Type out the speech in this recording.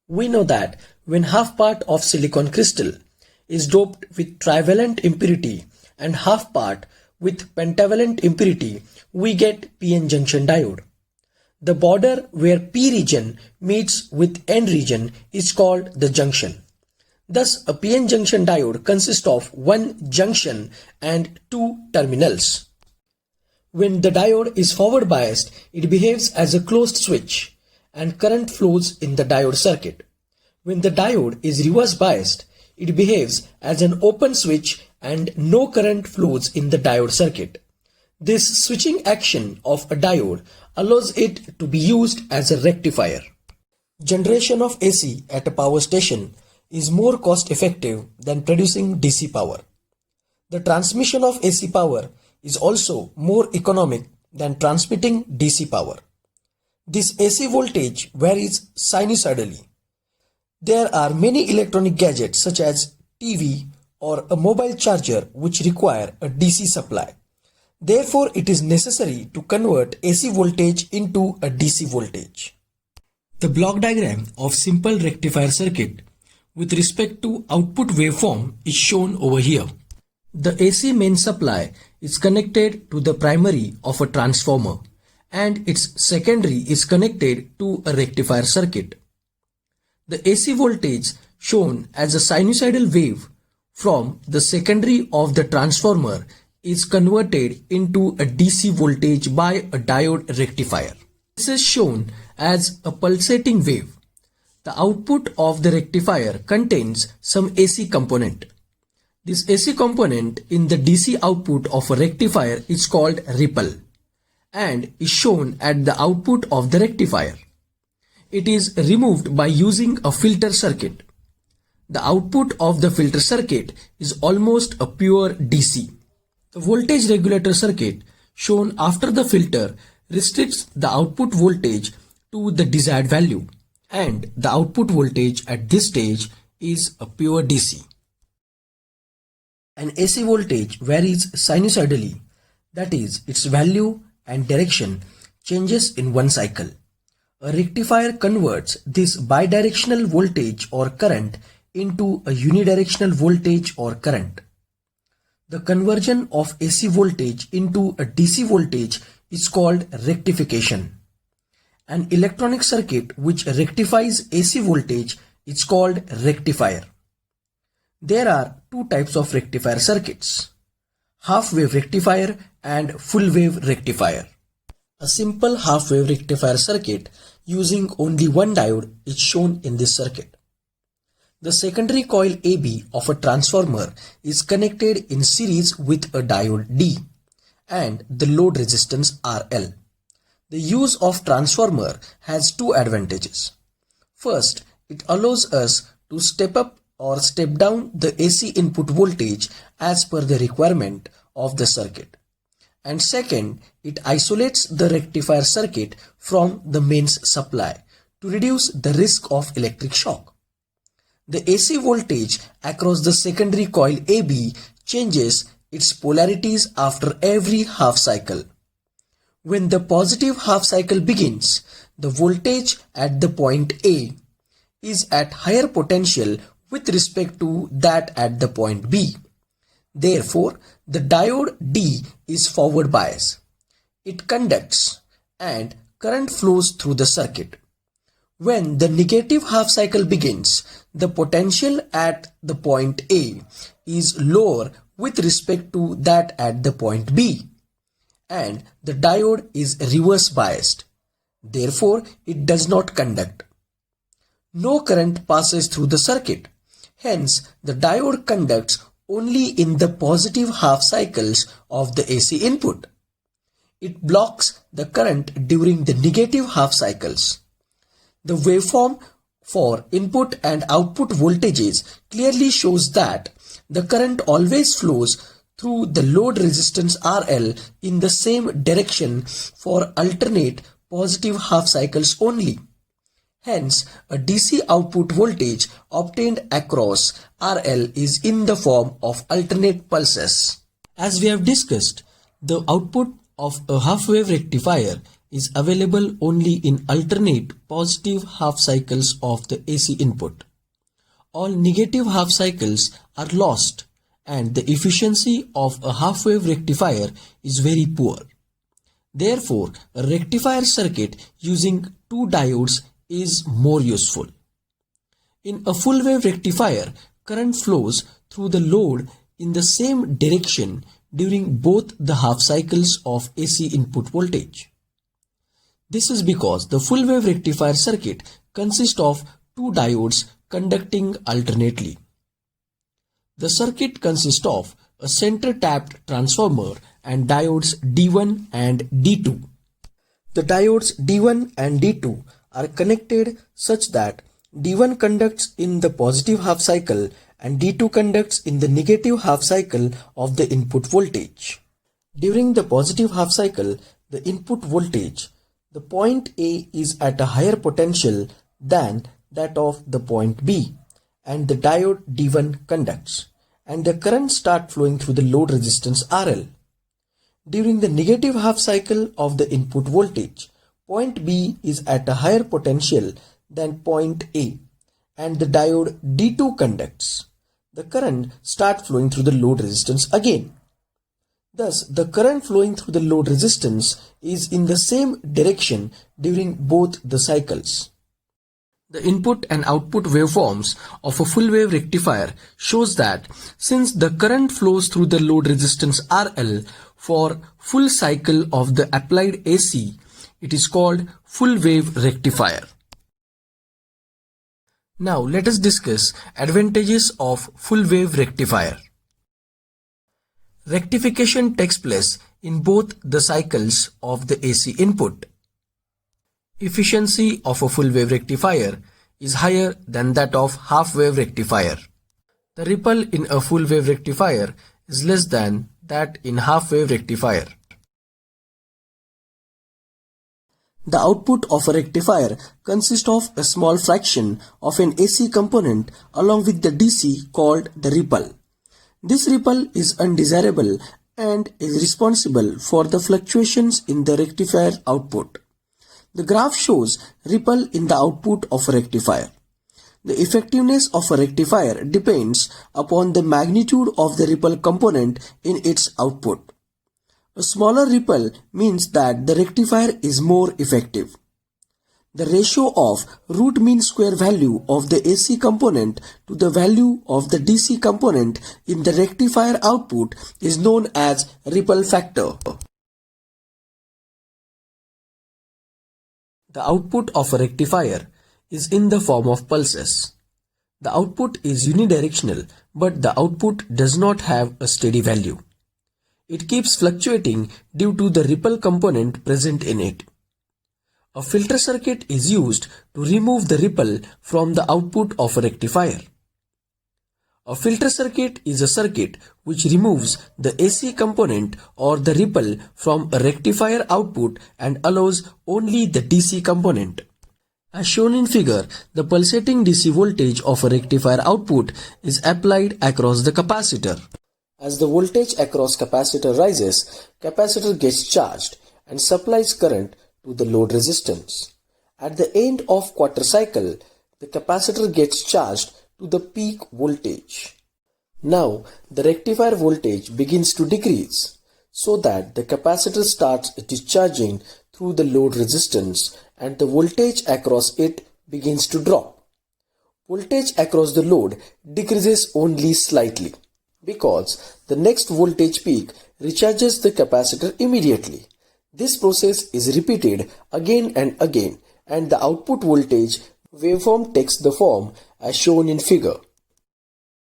We know that when half part of silicon crystal is doped with trivalent impurity and half part with pentavalent impurity, we get p-n junction diode. The border where p region meets with n region is called the junction. Thus, a p-n junction diode consists of one junction and two terminals. When the diode is forward biased, it behaves as a closed switch and current flows in the diode circuit. When the diode is reverse biased, it behaves as an open switch and no current flows in the diode circuit. This switching action of a diode allows it to be used as a rectifier. Generation of AC at a power station is more cost effective than producing DC power. The transmission of AC power is also more economic than transmitting DC power. This AC voltage varies sinusoidally. There are many electronic gadgets such as TV or a mobile charger which require a DC supply. Therefore, it is necessary to convert AC voltage into a DC voltage. The block diagram of simple rectifier circuit with respect to output waveform is shown over here. The AC main supply is connected to the primary of a transformer and its secondary is connected to a rectifier circuit. The AC voltage shown as a sinusoidal wave from the secondary of the transformer is converted into a DC voltage by a diode rectifier. This is shown as a pulsating wave. The output of the rectifier contains some AC component. This AC component in the DC output of a rectifier is called ripple and is shown at the output of the rectifier. It is removed by using a filter circuit. The output of the filter circuit is almost a pure DC. The voltage regulator circuit shown after the filter restricts the output voltage to the desired value, and the output voltage at this stage is a pure DC. An AC voltage varies sinusoidally, that is, its value and direction changes in one cycle. A rectifier converts this bidirectional voltage or current into a unidirectional voltage or current. The conversion of AC voltage into a DC voltage is called rectification. An electronic circuit which rectifies AC voltage is called rectifier. There are two types of rectifier circuits: half-wave rectifier and full-wave rectifier. A simple half-wave rectifier circuit using only one diode is shown in this circuit. The secondary coil AB of a transformer is connected in series with a diode D and the load resistance RL. The use of transformer has two advantages. First, it allows us to step up or step down the AC input voltage as per the requirement of the circuit. And second, it isolates the rectifier circuit from the mains supply to reduce the risk of electric shock. The AC voltage across the secondary coil AB changes its polarities after every half cycle. When the positive half cycle begins, the voltage at the point A is at higher potential with respect to that at the point B. Therefore, the diode D is forward bias. It conducts and current flows through the circuit. When the negative half cycle begins, the potential at the point A is lower with respect to that at the point B, and the diode is reverse biased. Therefore, it does not conduct. No current passes through the circuit. Hence, the diode conducts only in the positive half cycles of the AC input. It blocks the current during the negative half cycles. The waveform for input and output voltages clearly shows that the current always flows through the load resistance RL in the same direction for alternate positive half cycles only. Hence, a DC output voltage obtained across RL is in the form of alternate pulses. As we have discussed, the output of a half-wave rectifier is available only in alternate positive half cycles of the AC input. All negative half cycles are lost and the efficiency of a half-wave rectifier is very poor. Therefore, a rectifier circuit using two diodes is more useful. In a full-wave rectifier, current flows through the load in the same direction during both the half cycles of AC input voltage. This is because the full-wave rectifier circuit consists of two diodes conducting alternately. The circuit consists of a center-tapped transformer and diodes D1 and D2. The diodes D1 and D2 are connected such that D1 conducts in the positive half cycle and D2 conducts in the negative half cycle of the input voltage. During the positive half cycle, the input voltage, the point A is at a higher potential than that of the point B, and the diode D1 conducts, and the current start flowing through the load resistance RL. During the negative half cycle of the input voltage, point B is at a higher potential than point A, and the diode D2 conducts. The current start flowing through the load resistance again. Thus, the current flowing through the load resistance is in the same direction during both the cycles. The input and output waveforms of a full wave rectifier shows that since the current flows through the load resistance RL for full cycle of the applied AC, it is called full wave rectifier. Now let us discuss advantages of full wave rectifier. Rectification takes place in both the cycles of the AC input. Efficiency of a full wave rectifier is higher than that of half wave rectifier. The ripple in a full wave rectifier is less than that in half wave rectifier. The output of a rectifier consists of a small fraction of an AC component along with the DC called the ripple. This ripple is undesirable and is responsible for the fluctuations in the rectifier output. The graph shows ripple in the output of a rectifier. The effectiveness of a rectifier depends upon the magnitude of the ripple component in its output. A smaller ripple means that the rectifier is more effective. The ratio of root mean square value of the AC component to the value of the DC component in the rectifier output is known as ripple factor. The output of a rectifier is in the form of pulses. The output is unidirectional, but the output does not have a steady value. It keeps fluctuating due to the ripple component present in it. A filter circuit is used to remove the ripple from the output of a rectifier. A filter circuit is a circuit which removes the AC component or the ripple from a rectifier output and allows only the DC component. As shown in figure, the pulsating DC voltage of a rectifier output is applied across the capacitor. As the voltage across capacitor rises, capacitor gets charged and supplies current to the load resistance. At the end of quarter cycle, the capacitor gets charged to the peak voltage. Now, the rectifier voltage begins to decrease so that the capacitor starts discharging through the load resistance and the voltage across it begins to drop. Voltage across the load decreases only slightly because the next voltage peak recharges the capacitor immediately. This process is repeated again and again, and the output voltage waveform takes the form as shown in figure.